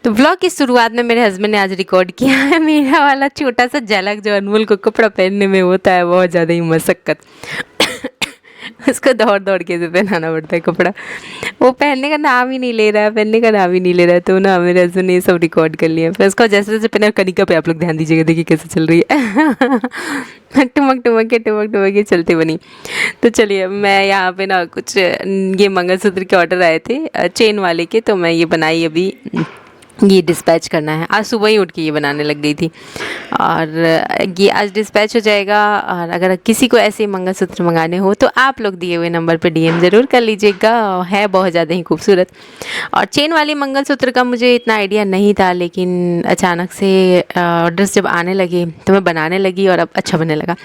तो ब्लॉग की शुरुआत में मेरे हस्बैंड ने आज रिकॉर्ड किया है मेरा वाला छोटा सा झलक, जो अनमोल को कपड़ा पहनने में होता है बहुत ज़्यादा ही मशक्क़त। उसको दौड़ दौड़ के से पहनाना पड़ता है कपड़ा, वो पहनने का नाम ही नहीं ले रहा है, पहनने का नाम ही नहीं ले रहा है। तो ना मेरे हस्बैंड ने ये सब रिकॉर्ड कर लिया। फिर उसको जैसे जैसे पहना, कनिका पे आप लोग ध्यान दीजिएगा, देखिए कैसे चल रही है। टुमक टुमक के चलते बनी। तो चलिए, मैं यहाँ पे ना कुछ ये मंगलसूत्र के ऑर्डर आए थे चेन वाले के, तो मैं ये बनाई अभी, ये डिस्पैच करना है। आज सुबह ही उठ के ये बनाने लग गई थी और ये आज डिस्पैच हो जाएगा। और अगर किसी को ऐसे मंगलसूत्र मंगाने हो तो आप लोग दिए हुए नंबर पर डीएम ज़रूर कर लीजिएगा, है बहुत ज़्यादा ही खूबसूरत। और चेन वाली मंगलसूत्र का मुझे इतना आइडिया नहीं था, लेकिन अचानक से ऑर्डर्स जब आने लगे तो मैं बनाने लगी और अब अच्छा बनने लगा।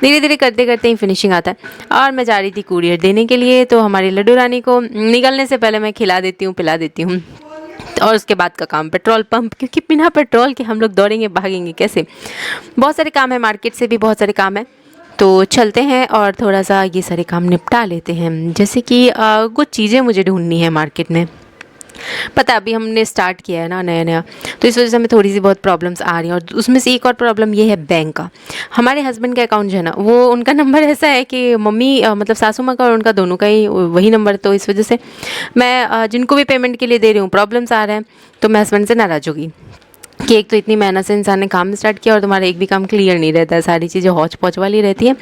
धीरे धीरे करते करते ही फिनिशिंग आता है। और मैं जा रही थी कुरियर देने के लिए, तो हमारी लड्डू रानी को निकलने से पहले मैं खिला देती हूँ, पिला देती हूँ। और उसके बाद का काम पेट्रोल पंप, क्योंकि बिना पेट्रोल के हम लोग दौड़ेंगे भागेंगे कैसे। बहुत सारे काम है, मार्केट से भी बहुत सारे काम है, तो चलते हैं और थोड़ा सा ये सारे काम निपटा लेते हैं। जैसे कि कुछ चीज़ें मुझे ढूंढनी है मार्केट में। पता अभी हमने स्टार्ट किया है ना नया नया, तो इस वजह से हमें थोड़ी सी बहुत प्रॉब्लम्स आ रही हैं। और उसमें से एक और प्रॉब्लम ये है बैंक का। हमारे हस्बैंड का अकाउंट जो है ना, वो उनका नंबर ऐसा है कि मम्मी मतलब सासू माँ का और उनका दोनों का ही वही नंबर, तो इस वजह से मैं जिनको भी पेमेंट के लिए दे रही हूँ प्रॉब्लम्स आ रहे हैं। तो मैं हस्बैंड से नाराज़ होगी कि एक तो इतनी मेहनत से इंसान ने काम स्टार्ट किया और तुम्हारा एक भी काम क्लियर नहीं रहता है, सारी चीज़ें हौच पौच वाली रहती है।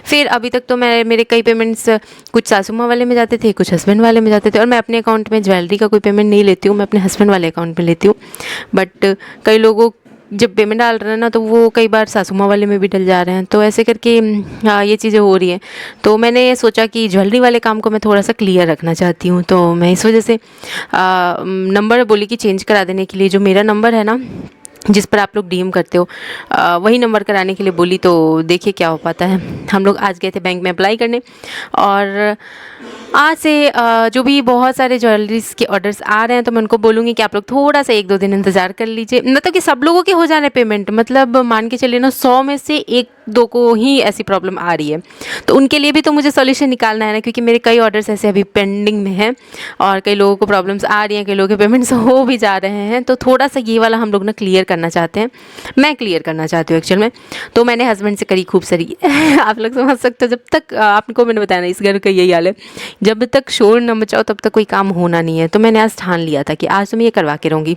फिर अभी तक तो मेरे कई पेमेंट्स कुछ सासू माँ वाले में जाते थे, कुछ हस्बैंड वाले में जाते थे। और मैं अपने अकाउंट में ज्वेलरी का कोई पेमेंट नहीं लेती हूँ, मैं अपने हस्बैंड वाले अकाउंट में लेती हूँ। बट कई लोगों जब पेमेंट डाल रहे हैं ना, तो वो कई बार सासू माँ वाले में भी डल जा रहे हैं, तो ऐसे करके ये चीज़ें हो रही हैं। तो मैंने ये सोचा कि ज्वेलरी वाले काम को मैं थोड़ा सा क्लियर रखना चाहती हूँ, तो मैं इस वजह से नंबर बोली कि चेंज करा देने के लिए। जो मेरा नंबर है ना, जिस पर आप लोग डीएम करते हो, वही नंबर कराने के लिए बोली। तो देखिए क्या हो पाता है। हम लोग आज गए थे बैंक में अप्लाई करने, और आज से जो भी बहुत सारे ज्वेलरीज के ऑर्डर्स आ रहे हैं, तो मैं उनको बोलूँगी कि आप लोग थोड़ा सा 1-2 दिन इंतज़ार कर लीजिए। मतलब कि सब लोगों के हो जाने पेमेंट, मतलब मान के चलिए ना 100 में से 1-2 को ही ऐसी प्रॉब्लम आ रही है, तो उनके लिए भी तो मुझे सॉल्यूशन निकालना है ना, क्योंकि मेरे कई ऑर्डर्स ऐसे अभी पेंडिंग में हैं और कई लोगों को प्रॉब्लम्स आ रही हैं, कई लोगों के पेमेंट्स हो भी जा रहे हैं। तो थोड़ा सा ये वाला हम लोग ना क्लियर करना चाहते हैं, मैं क्लियर करना चाहती हूँ एक्चुअल में। तो मैंने हस्बैंड से करी खूब सारी आप लोग समझ सकते हो, जब तक आपको मैंने बताया ना, इस घर का यही हाल है, जब तक शोर न मचाओ तब तक कोई काम होना नहीं है। तो मैंने आज ठान लिया था कि आज तो मैं ये करवा के रहूँगी।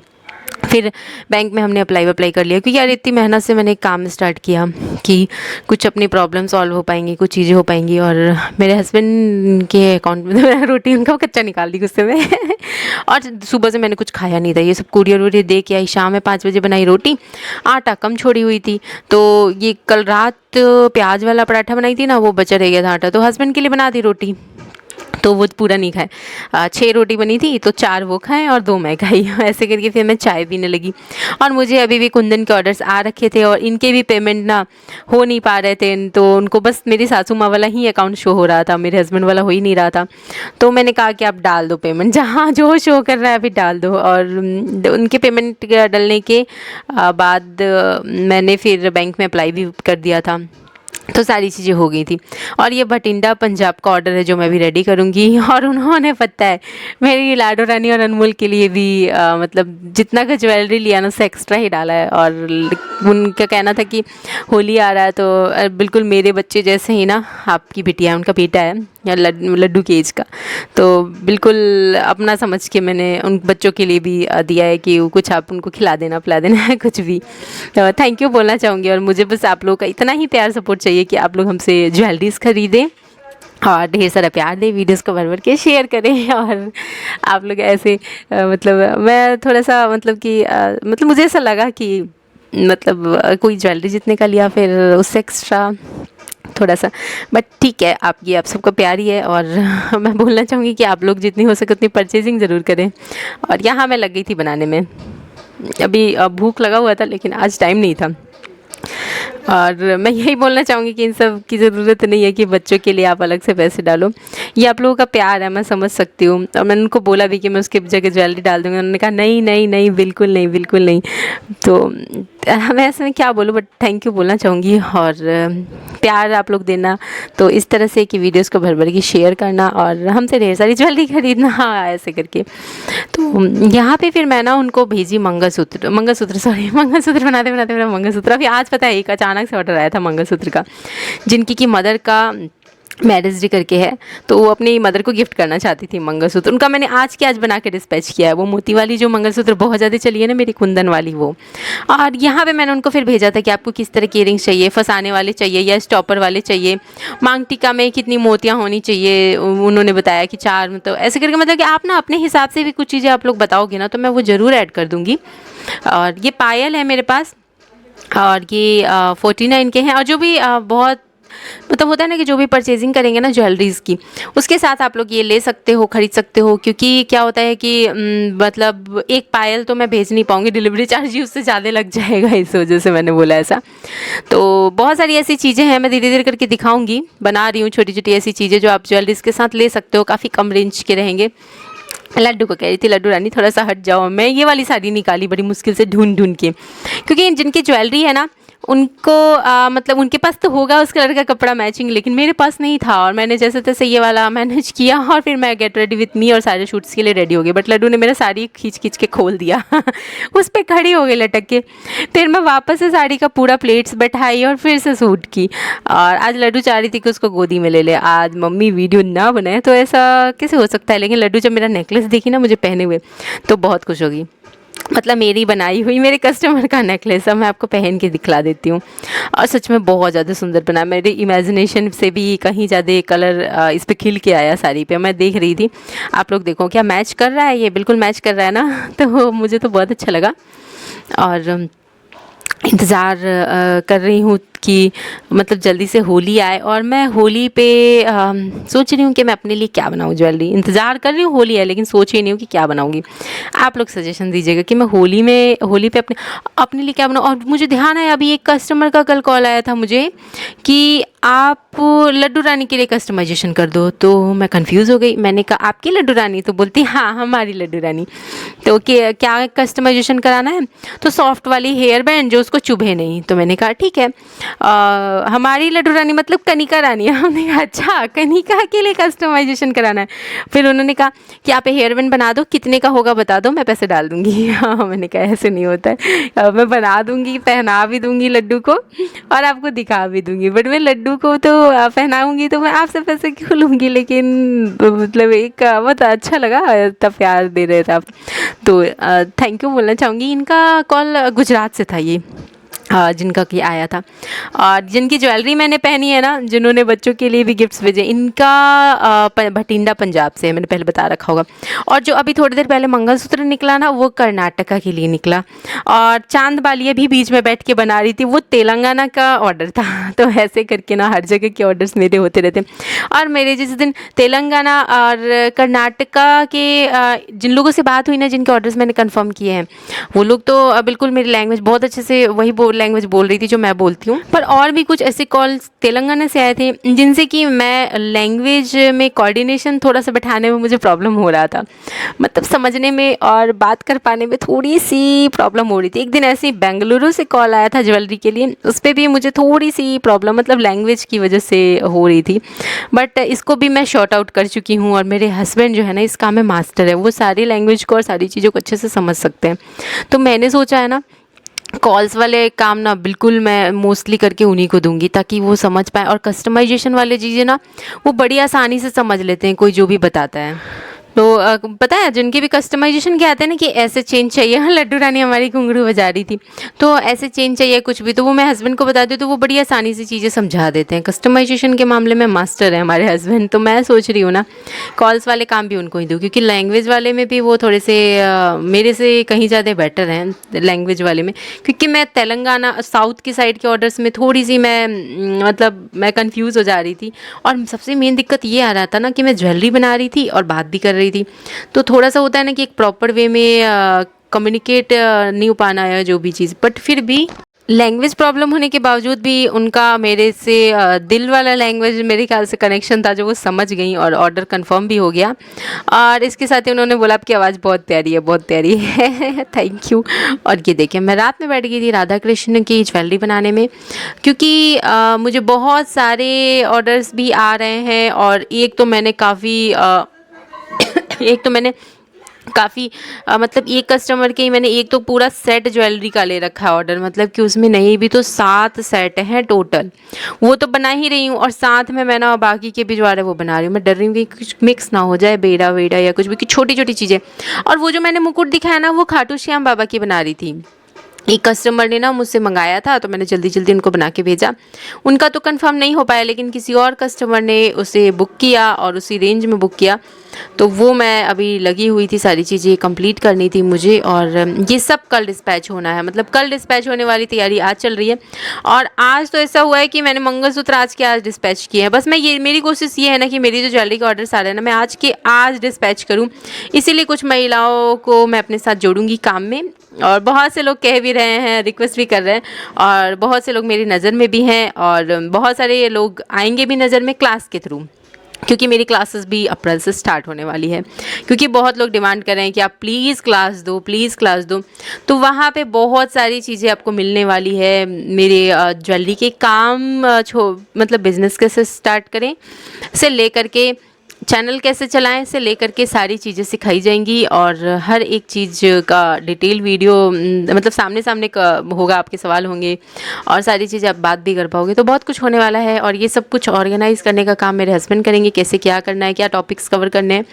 फिर बैंक में हमने अप्लाई कर लिया, क्योंकि यार इतनी मेहनत से मैंने काम स्टार्ट किया कि कुछ अपनी प्रॉब्लम सॉल्व हो पाएंगी, कुछ चीज़ें हो पाएंगी। और मेरे हस्बैंड के अकाउंट में तो मैं रोटी उनका कच्चा निकाल दी गुस्से में। और सुबह से मैंने कुछ खाया नहीं था, ये सब कुरियर वुरियर दे के आई। शाम में 5 बजे बनाई रोटी, आटा कम छोड़ी हुई थी, तो ये कल रात प्याज वाला पराठा बनाई थी ना, वो बचा रह गया था आटा, तो हस्बैंड के लिए बना दी रोटी, तो वो पूरा नहीं खाए। 6 रोटी बनी थी, तो 4 वो खाएं और 2 मैं खाई। ऐसे करके फिर मैं चाय पीने लगी। और मुझे अभी भी कुंदन के ऑर्डर्स आ रखे थे और इनके भी पेमेंट ना हो नहीं पा रहे थे, तो उनको बस मेरी सासू माँ वाला ही अकाउंट शो हो रहा था, मेरे हस्बैंड वाला हो ही नहीं रहा था। तो मैंने कहा कि आप डाल दो पेमेंट, जहाँ जो शो कर रहा है अभी डाल दो। और उनके पेमेंट डलने के बाद मैंने फिर बैंक में अप्लाई भी कर दिया था, तो सारी चीज़ें हो गई थी। और ये भटिंडा पंजाब का ऑर्डर है जो मैं भी रेडी करूँगी। और उन्होंने पता है मेरी लाडो रानी और अनमोल के लिए भी मतलब जितना का ज्वेलरी लिया ना, उससे एक्स्ट्रा ही डाला है। और उनका कहना था कि होली आ रहा है, तो बिल्कुल मेरे बच्चे जैसे ही ना, आपकी बिटिया है, उनका बेटा है या लड्डू के एज का, तो बिल्कुल अपना समझ के मैंने उन बच्चों के लिए भी दिया है कि कुछ आप उनको खिला देना पिला देना है कुछ भी। तो थैंक यू बोलना चाहूँगी। और मुझे बस आप लोगों का इतना ही प्यार सपोर्ट चाहिए कि आप लोग हमसे ज्वेलरीज खरीदें और ढेर सारा प्यार दें, वीडियोस को भर भर के शेयर करें। और आप लोग ऐसे मतलब मैं थोड़ा सा मतलब कि मतलब मुझे ऐसा लगा कि मतलब कोई ज्वेलरी जितने का लिया, फिर उससे एक्स्ट्रा थोड़ा सा, बट ठीक है, आपकी आप सबका प्यार ही है। और मैं बोलना चाहूँगी कि आप लोग जितनी हो सके उतनी परचेजिंग ज़रूर करें। और यहाँ मैं लग गई थी बनाने में, अभी भूख लगा हुआ था लेकिन आज टाइम नहीं था। और मैं यही बोलना चाहूँगी कि इन सब की ज़रूरत नहीं है कि बच्चों के लिए आप अलग से पैसे डालो, ये आप लोगों का प्यार है, मैं समझ सकती हूँ। और मैंने उनको बोला भी कि मैं उसकी जगह ज्वेलरी डाल दूँगी, उन्होंने कहा नहीं नहीं नहीं, बिल्कुल नहीं बिल्कुल नहीं। तो मैं ऐसे में क्या बोलूँ, बट थैंक यू बोलना चाहूँगी। और प्यार आप लोग देना, तो इस तरह से कि वीडियोस को भर भर के शेयर करना और हमसे ढेर सारी ज्वेलरी खरीदना, हाँ ऐसे करके। तो यहाँ पे फिर मैं ना उनको भेजी मंगलसूत्र बनाते बनाते मेरा मंगलसूत्र, अभी आज पता है एक अचानक से ऑर्डर आया था मंगलसूत्र का, जिनकी की मदर का मैरिज डे करके है, तो वो अपनी मदर को गिफ्ट करना चाहती थी मंगलसूत्र। उनका मैंने आज के आज बना के डिस्पैच किया है, वो मोती वाली जो मंगलसूत्र बहुत ज़्यादा चली है ना मेरी, कुंदन वाली वो। और यहाँ पे मैंने उनको फिर भेजा था कि आपको किस तरह के इयरिंग्स चाहिए, फंसाने वाले चाहिए या स्टॉपर वाले चाहिए, मांग टीका में कितनी मोतियाँ होनी चाहिए। उन्होंने बताया कि 4, तो ऐसे करके मतलब कि आप ना अपने हिसाब से भी कुछ चीज़ें आप लोग बताओगे ना, तो मैं वो ज़रूर ऐड कर दूँगी। और ये पायल है मेरे पास, और ये 49 के हैं। और जो भी बहुत मतलब होता है ना कि जो भी परचेजिंग करेंगे ना ज्वेलरीज़ की, उसके साथ आप लोग ये ले सकते हो, ख़रीद सकते हो। क्योंकि क्या होता है कि मतलब एक पायल तो मैं भेज नहीं पाऊँगी, डिलीवरी चार्ज ही उससे ज़्यादा लग जाएगा, इस वजह से मैंने बोला ऐसा। तो बहुत सारी ऐसी चीज़ें हैं, मैं धीरे धीरे करके दिखाऊँगी, बना रही हूँ छोटी छोटी ऐसी चीज़ें जो आप ज्वेलरीज़ के साथ ले सकते हो, काफ़ी कम रेंज के रहेंगे। लड्डू को कह रही थी, लड्डू रानी थोड़ा सा हट जाओ। मैं ये वाली साड़ी निकाली बड़ी मुश्किल से ढूंढ ढूंढ के, क्योंकि जिनकी ज्वेलरी है ना उनको मतलब उनके पास तो होगा उस कलर का कपड़ा मैचिंग, लेकिन मेरे पास नहीं था। और मैंने जैसे तैसे ये वाला मैनेज किया, और फिर मैं गेट रेडी विथ मी और सारे शूट्स के लिए रेडी हो गई। बट लड्डू ने मेरा साड़ी खींच खींच के खोल दिया उस पर खड़ी हो गई लटक के। फिर मैं वापस से साड़ी का पूरा प्लेट्स बैठाई और फिर से सूट की। और आज लड्डू चाह रही थी कि उसको गोदी में ले ले, आज मम्मी वीडियो ना बनाए, तो ऐसा कैसे हो सकता है। लेकिन लड्डू जब मेरा नेकलेस देखी ना मुझे पहने हुए, तो बहुत खुश होगी। मतलब मेरी बनाई हुई मेरे कस्टमर का नेकलेस है, मैं आपको पहन के दिखला देती हूँ। और सच में बहुत ज़्यादा सुंदर बना, मेरे इमेजिनेशन से भी कहीं ज़्यादा कलर इस पे खिल के आया साड़ी पे। मैं देख रही थी, आप लोग देखो क्या मैच कर रहा है, ये बिल्कुल मैच कर रहा है ना, तो मुझे तो बहुत अच्छा लगा। और इंतज़ार कर रही हूँ कि मतलब जल्दी से होली आए। और मैं होली पे सोच रही हूँ कि मैं अपने लिए क्या बनाऊँ ज्वेलरी। इंतज़ार कर रही हूँ, होली है लेकिन सोच ही नहीं हूँ कि क्या बनाऊँगी। आप लोग सजेशन दीजिएगा कि मैं होली पे अपने लिए क्या बनाऊँ। और मुझे ध्यान है, अभी एक कस्टमर का कल कॉल आया था मुझे कि आप लड्डू रानी के लिए कस्टमाइजेशन कर दो। तो मैं कंफ्यूज हो गई, मैंने कहा आपकी लड्डू रानी? तो बोलती हाँ हमारी लड्डू रानी। तो क्या कस्टमाइजेशन कराना है? तो सॉफ्ट वाली हेयर बैंड जो उसको चुभे नहीं। तो मैंने कहा ठीक है, हमारी लड्डू रानी मतलब कनिका रानी। हमने कहा अच्छा कनिका के लिए कस्टमाइजेशन कराना है। फिर उन्होंने कहा कि आप हेयर बैंड बना दो, कितने का होगा बता दो, मैं पैसे डाल दूँगी। हाँ मैंने कहा ऐसे नहीं होता है, मैं बना दूँगी, पहना भी दूँगी लड्डू को और आपको दिखा भी दूँगी। बट मैं लड्डू को तो पहनाऊँगी तो मैं आपसे पैसे क्यों लूँगी। लेकिन मतलब एक बहुत अच्छा लगा, इतना प्यार दे रहे थे आप, तो थैंक यू बोलना चाहूँगी। इनका कॉल गुजरात से था, ये जिनका कि आया था। और जिनकी ज्वेलरी मैंने पहनी है ना, जिन्होंने बच्चों के लिए भी गिफ्ट्स भेजे, इनका भटिंडा पंजाब से है, मैंने पहले बता रखा होगा। और जो अभी थोड़ी देर पहले मंगलसूत्र निकला ना, वो कर्नाटका के लिए निकला। और चांद बालियाँ भी बीच में बैठ के बना रही थी, वो तेलंगाना का ऑर्डर था। तो ऐसे करके ना हर जगह के ऑर्डर्स मेरे होते रहते। और मेरे जिस दिन तेलंगाना और कर्नाटका के जिन लोगों से बात हुई ना, जिनके ऑर्डर्स मैंने कन्फर्म किए हैं, वो लोग तो बिल्कुल मेरी लैंग्वेज बहुत अच्छे से वही लैंग्वेज बोल रही थी जो मैं बोलती हूँ। पर और भी कुछ ऐसे कॉल्स तेलंगाना से आए थे जिनसे कि मैं लैंग्वेज में कोऑर्डिनेशन थोड़ा सा बैठाने में मुझे प्रॉब्लम हो रहा था, मतलब समझने में और बात कर पाने में थोड़ी सी प्रॉब्लम हो रही थी। एक दिन ऐसे ही बेंगलुरु से कॉल आया था ज्वेलरी के लिए, उस पर भी मुझे थोड़ी सी प्रॉब्लम मतलब लैंग्वेज की वजह से हो रही थी। बट इसको भी मैं शॉर्ट आउट कर चुकी हूँ। और मेरे हस्बैंड जो है ना इस काम में मास्टर है, वो सारी लैंग्वेज को और सारी चीज़ों को अच्छे से समझ सकते हैं। तो मैंने सोचा है ना कॉल्स वाले काम ना बिल्कुल मैं मोस्टली करके उन्हीं को दूंगी, ताकि वो समझ पाए। और कस्टमाइजेशन वाले चीज़ें ना वो बड़ी आसानी से समझ लेते हैं, कोई जो भी बताता है। तो पता है जिनके भी कस्टमाइजेशन के आते हैं ना कि ऐसे चेंज चाहिए, हाँ लड्डू रानी हमारी घुंघरू बजा रही थी, तो ऐसे चेंज चाहिए कुछ भी, तो वो मैं हस्बैंड को बताती हूँ, तो वो बड़ी आसानी से चीज़ें समझा देते हैं। कस्टमाइजेशन के मामले में मास्टर है हमारे हस्बैंड। तो मैं सोच रही हूँ ना कॉल्स वाले काम भी उनको ही दूँ, क्योंकि लैंग्वेज वाले में भी वो थोड़े से मेरे से कहीं ज़्यादा बेटर हैं लैंग्वेज वाले में। क्योंकि मैं तेलंगाना साउथ की साइड के ऑर्डर्स में थोड़ी सी मतलब मैं कन्फ्यूज़ हो जा रही थी। और सबसे मेन दिक्कत ये आ रहा था ना कि मैं ज्वेलरी बना रही थी और बात भी कर रही थी, तो थोड़ा सा होता है ना कि एक प्रॉपर वे में कम्युनिकेट नहीं हो पाना है जो भी चीज़। बट फिर भी लैंग्वेज प्रॉब्लम होने के बावजूद भी उनका मेरे से दिल वाला लैंग्वेज मेरे ख्याल से कनेक्शन था, जो वो समझ गई और ऑर्डर कंफर्म भी हो गया। और इसके साथ ही उन्होंने बोला आपकी आवाज़ बहुत प्यारी है, बहुत प्यारी है। Thank you. और ये देखिए मैं रात में बैठ गई थी राधा कृष्ण की ज्वेलरी बनाने में, क्योंकि मुझे बहुत सारे ऑर्डर्स भी आ रहे हैं। और एक तो मैंने काफ़ी मतलब एक कस्टमर के ही मैंने एक तो पूरा सेट ज्वेलरी का ले रखा है ऑर्डर, मतलब कि उसमें नहीं भी तो 7 सेट हैं टोटल। वो तो बना ही रही हूँ और साथ में मैं ना बाकी के भी जो आ रहे हैं वो बना रही हूँ। मैं डर रही हूँ कि कुछ मिक्स ना हो जाए, बेड़ा वेड़ा या कुछ भी, कि छोटी छोटी चीज़ें। और वो जो मैंने मुकुट दिखाया ना, वो खाटू श्याम बाबा की बना रही थी। एक कस्टमर ने ना मुझसे मंगाया था, तो मैंने जल्दी जल्दी उनको बना के भेजा। उनका तो कंफर्म नहीं हो पाया, लेकिन किसी और कस्टमर ने उसे बुक किया और उसी रेंज में बुक किया। तो वो मैं अभी लगी हुई थी, सारी चीज़ें कंप्लीट करनी थी मुझे। और ये सब कल डिस्पैच होना है, मतलब कल डिस्पैच होने वाली तैयारी आज चल रही है। और आज तो ऐसा हुआ है कि मैंने मंगलसूत्र आज डिस्पैच किए हैं। बस मेरी कोशिश ये है ना कि मेरी जो ज्वेलरी का ऑर्डर आ रहा है ना, मैं आज डिस्पैच करूँ। इसीलिए कुछ महिलाओं को मैं अपने साथ जोड़ूंगी काम में। और बहुत से लोग कह भी रहे हैं, रिक्वेस्ट भी कर रहे हैं, और बहुत से लोग मेरी नज़र में भी हैं, और बहुत सारे लोग आएंगे भी नज़र में क्लास के थ्रू, क्योंकि मेरी क्लासेस भी अप्रैल से स्टार्ट होने वाली है। क्योंकि बहुत लोग डिमांड कर रहे हैं कि आप प्लीज़ क्लास दो, प्लीज़ क्लास दो। तो वहाँ पे बहुत सारी चीज़ें आपको मिलने वाली है। मेरे ज्वेलरी के काम मतलब बिज़नेस कैसे स्टार्ट करें से लेकर के चैनल कैसे चलाएं से लेकर के सारी चीज़ें सिखाई जाएंगी। और हर एक चीज़ का डिटेल वीडियो मतलब सामने सामने का होगा, आपके सवाल होंगे और सारी चीज़ें आप बात भी कर पाओगे। तो बहुत कुछ होने वाला है। और ये सब कुछ ऑर्गेनाइज़ करने का काम मेरे हस्बैंड करेंगे, कैसे क्या करना है, क्या टॉपिक्स कवर करने हैं,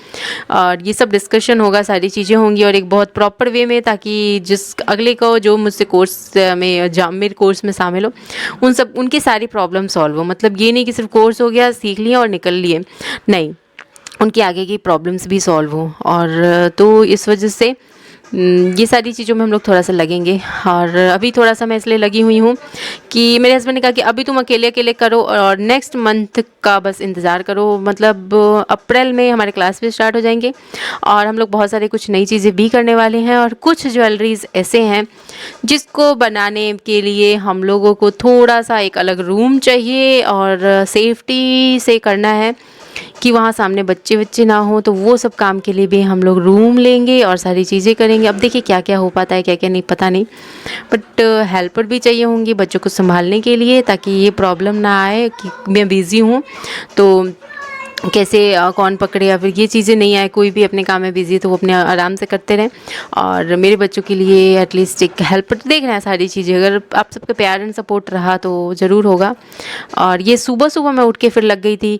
और ये सब डिस्कशन होगा, सारी चीज़ें होंगी और एक बहुत प्रॉपर वे में, ताकि जिस अगले को जो मुझसे मेरे कोर्स में शामिल हो, उनकी सारी प्रॉब्लम सॉल्व हो। मतलब ये नहीं कि सिर्फ कोर्स हो गया, सीख लिया और निकल लिए, नहीं, उनकी आगे की प्रॉब्लम्स भी सॉल्व हो। और तो इस वजह से ये सारी चीज़ों में हम लोग थोड़ा सा लगेंगे। और अभी थोड़ा सा मैं इसलिए लगी हुई हूँ कि मेरे हस्बैंड ने कहा कि अभी तुम अकेले अकेले करो और नेक्स्ट मंथ का बस इंतज़ार करो। मतलब अप्रैल में हमारे क्लास भी स्टार्ट हो जाएंगे और हम लोग बहुत सारे कुछ नई चीज़ें भी करने वाले हैं। और कुछ ज्वेलरीज ऐसे हैं जिसको बनाने के लिए हम लोगों को थोड़ा सा एक अलग रूम चाहिए और सेफ्टी से करना है कि वहाँ सामने बच्चे ना हो। तो वो सब काम के लिए भी हम लोग रूम लेंगे और सारी चीज़ें करेंगे। अब देखिए क्या क्या हो पाता है, क्या क्या नहीं, पता नहीं। बट हेल्पर भी चाहिए होंगी बच्चों को संभालने के लिए, ताकि ये प्रॉब्लम ना आए कि मैं बिज़ी हूँ तो कैसे कौन पकड़े, या फिर ये चीज़ें नहीं आए। कोई भी अपने काम में बिज़ी है तो वो अपने आराम से करते रहें। और मेरे बच्चों के लिए एटलीस्ट एक हेल्पर तो देख रहे हैं सारी चीज़ें। अगर आप सबके प्यार एंड सपोर्ट रहा तो ज़रूर होगा। और ये सुबह सुबह मैं उठ के फिर लग गई थी।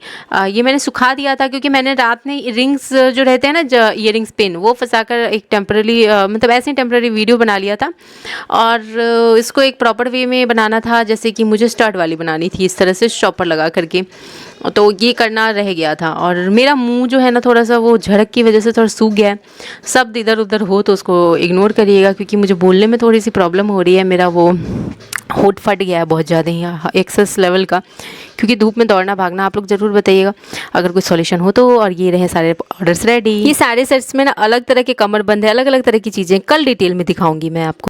ये मैंने सुखा दिया था, क्योंकि मैंने रात में रिंग्स जो रहते हैं ना, ईयरिंग्स पिन, वो फंसाकर एक टेम्पररी मतलब ऐसे ही टेम्पररी वीडियो बना लिया था। और इसको एक प्रॉपर वे में बनाना था, जैसे कि मुझे स्टड वाली बनानी थी, इस तरह से शॉपर लगा करके। तो ये करना रह गया था। और मेरा मुंह जो है ना, थोड़ा सा वो झड़क की वजह से थोड़ा सूख गया है। शब्द इधर उधर हो तो उसको इग्नोर करिएगा, क्योंकि मुझे बोलने में थोड़ी सी प्रॉब्लम हो रही है। मेरा वो होठ फट गया है बहुत ज़्यादा ही, एक्सेस लेवल का, क्योंकि धूप में दौड़ना भागना। आप लोग ज़रूर बताइएगा अगर कोई सॉल्यूशन हो तो। और ये रहे सारे ऑर्डर्स रेडी। ये सारे सेट्स में ना अलग तरह के कमर बंद है, अलग अलग तरह की चीज़ें कल डिटेल में दिखाऊंगी मैं आपको।